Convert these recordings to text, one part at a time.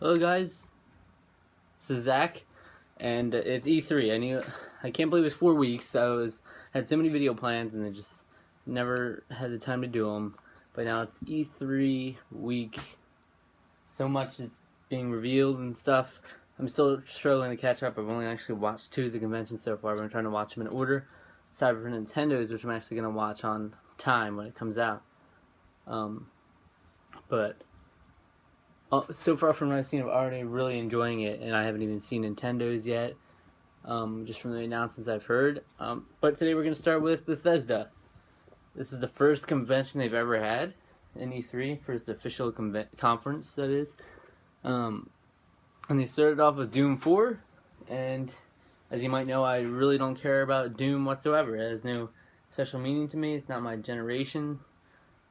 Hello guys, this is Zach, and it's E3. I can't believe it's 4 weeks. Had so many video plans and I just never had the time to do them. But now it's E3 week. So much is being revealed and stuff. I'm still struggling to catch up. I've only actually watched 2 of the conventions so far, but I'm trying to watch them in order. Aside for Nintendo's, which I'm actually going to watch on time when it comes out. But so far from what I've seen, I'm already really enjoying it, and I haven't even seen Nintendo's yet, just from the announcements I've heard. But today we're going to start with Bethesda. This is the first convention they've ever had in E3, first official conference, that is. And they started off with Doom 4, and as you might know, I really don't care about Doom whatsoever. It has no special meaning to me. It's not my generation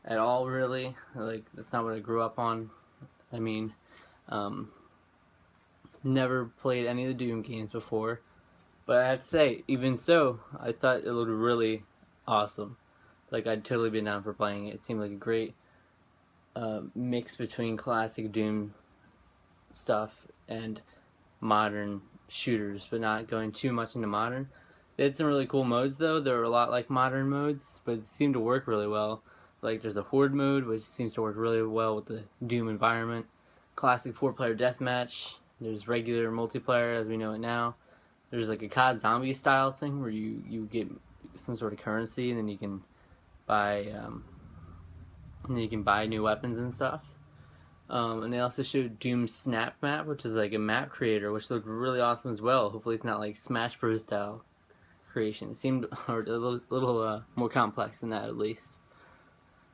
at all, really. Like, that's not what I grew up on. I mean, never played any of the Doom games before, but I have to say, even so, I thought it looked really awesome. Like, I'd totally be down for playing it. It seemed like a great mix between classic Doom stuff and modern shooters, but not going too much into modern. They had some really cool modes, though. They were a lot like modern modes, but it seemed to work really well. Like, there's a Horde mode, which seems to work really well with the Doom environment. Classic 4-player deathmatch. There's regular multiplayer, as we know it now. There's like a COD zombie style thing where you get some sort of currency, and then you can buy new weapons and stuff. And they also showed Doom Snap Map, which is like a map creator, which looked really awesome as well. Hopefully, it's not like Smash Bros. Style creation. It seemed a little more complex than that, at least.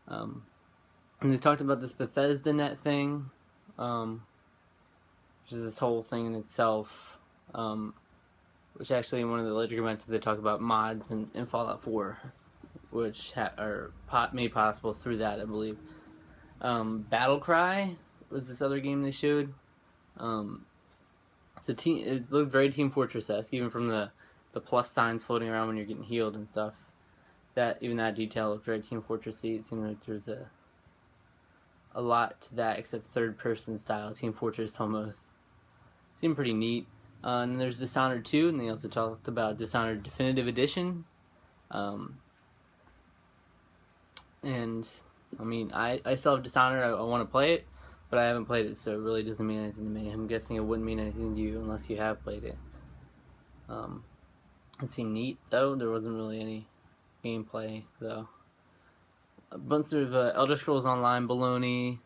And they talked about this Bethesda Net thing, which is this whole thing in itself, which actually in one of the later conventions they talk about mods in Fallout 4, which are made possible through that, I believe. Battle Cry was this other game they showed. It looked very Team Fortress-esque, even from the plus signs floating around when you're getting healed and stuff. Even that detail looked very Team Fortress-y. It seemed like there's a lot to that, except third-person style, Team Fortress almost. Seemed pretty neat. And then there's Dishonored 2, and they also talked about Dishonored Definitive Edition. And, I mean, I still have Dishonored. I want to play it, but I haven't played it, so it really doesn't mean anything to me. I'm guessing it wouldn't mean anything to you unless you have played it. It seemed neat, though. There wasn't really any gameplay, though. A bunch of Elder Scrolls Online baloney.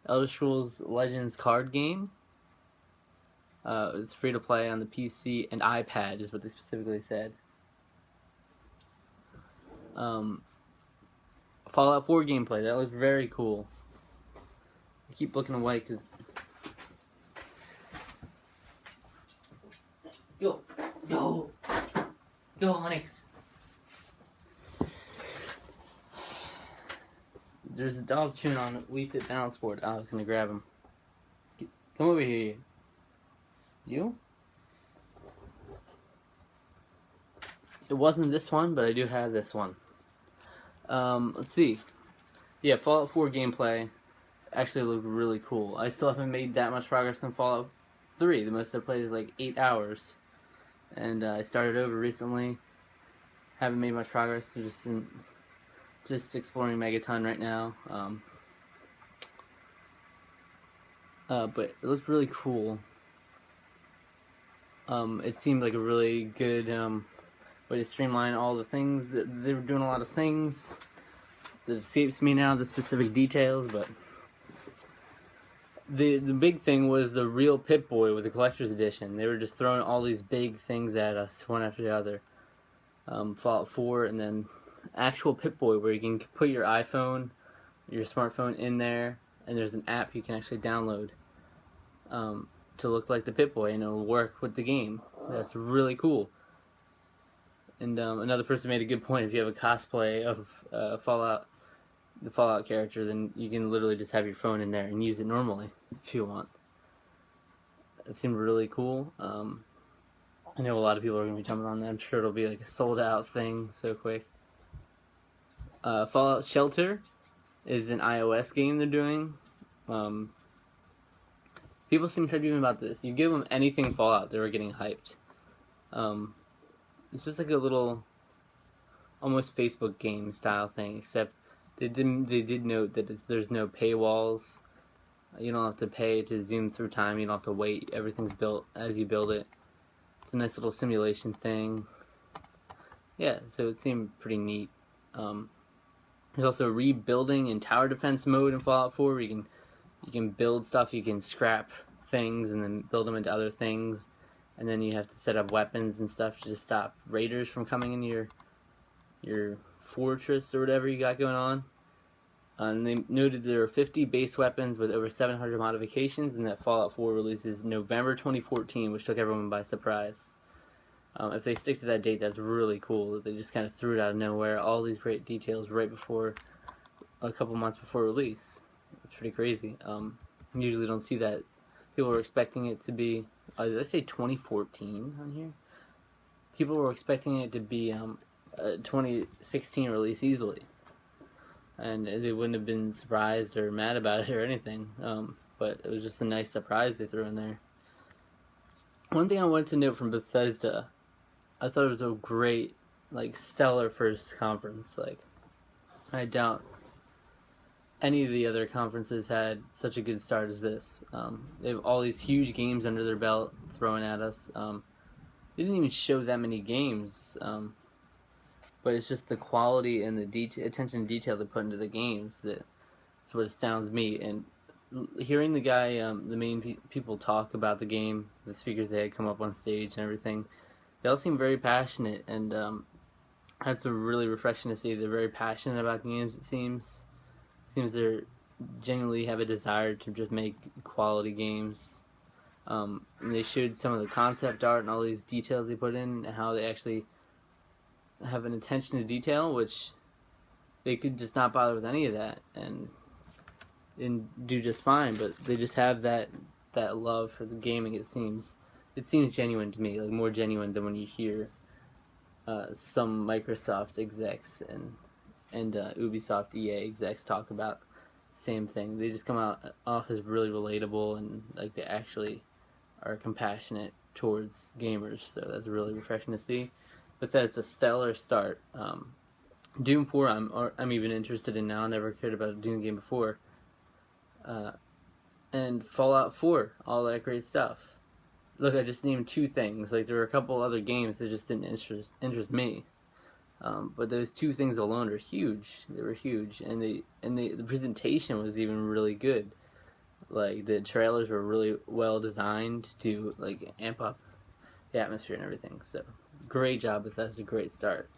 Elder Scrolls Legends card game. It's free to play on the PC and iPad, is what they specifically said. Fallout 4 gameplay. That looks very cool. I keep looking away because... Go! Go, Onyx! There's a dog chewing on a Wii Fit balance board. I was gonna grab him. Come over here. You? It wasn't this one, but I do have this one. Let's see. Yeah, Fallout 4 gameplay actually looked really cool. I still haven't made that much progress on Fallout 3. The most I played is like 8 hours. And I started over recently. Haven't made much progress. Just exploring Megaton right now. But it looked really cool. It seemed like a really good way to streamline all the things. They were doing a lot of things that escapes me now, the specific details, but the big thing was the real Pip-Boy with the collector's edition. They were just throwing all these big things at us, one after the other. Fallout 4, and then actual Pip-Boy, where you can put your iPhone, your smartphone in there, and there's an app you can actually download to look like the Pip-Boy, and it'll work with the game. That's really cool. And another person made a good point. If you have a cosplay of the Fallout character, then you can literally just have your phone in there and use it normally if you want. It seemed really cool. I know a lot of people are going to be jumping on that. I'm sure it'll be like a sold out thing so quick. Fallout Shelter is an iOS game they're doing. People seem to be about this. You give them anything Fallout, they were getting hyped. It's just like a little, almost Facebook game style thing, except they did note that there's no paywalls. You don't have to pay to zoom through time. You don't have to wait. Everything's built as you build it. It's a nice little simulation thing. Yeah, so it seemed pretty neat. There's also rebuilding and tower defense mode in Fallout 4, where you can build stuff, you can scrap things and then build them into other things, and then you have to set up weapons and stuff to stop raiders from coming into your fortress or whatever you got going on. And they noted there are 50 base weapons with over 700 modifications, and that Fallout 4 releases November 2014, which took everyone by surprise. If they stick to that date, that's really cool. That they just kind of threw it out of nowhere, all these great details right before, a couple months before release. It's pretty crazy. You usually don't see that. People were expecting it to be, did I say 2014 on here? People were expecting it to be a 2016 release easily. And they wouldn't have been surprised or mad about it or anything. But it was just a nice surprise they threw in there. One thing I wanted to note from Bethesda, I thought it was a great, stellar first conference. I doubt any of the other conferences had such a good start as this. They have all these huge games under their belt thrown at us. They didn't even show that many games. But it's just the quality and the attention to detail they put into the games that's what astounds me. And hearing the guy, the main people talk about the game, the speakers they had come up on stage and everything, they all seem very passionate, and that's really refreshing to see. They're very passionate about games, it seems. Seems they genuinely have a desire to just make quality games. And they showed some of the concept art and all these details they put in, and how they actually have an attention to detail, which they could just not bother with any of that and do just fine, but they just have that love for the gaming. It seems genuine to me, more genuine than when you hear some Microsoft execs and Ubisoft EA execs talk about the same thing. They just come off as really relatable, and they actually are compassionate towards gamers, so that's really refreshing to see. Bethesda, stellar start. Doom 4 I'm even interested in now. I never cared about a Doom game before. And Fallout 4, all that great stuff. Look, I just named 2 things. There were a couple other games that just didn't interest me. But those 2 things alone are huge. They were huge, and the presentation was even really good. The trailers were really well designed to amp up the atmosphere and everything. So great job, Bethesda. Great start.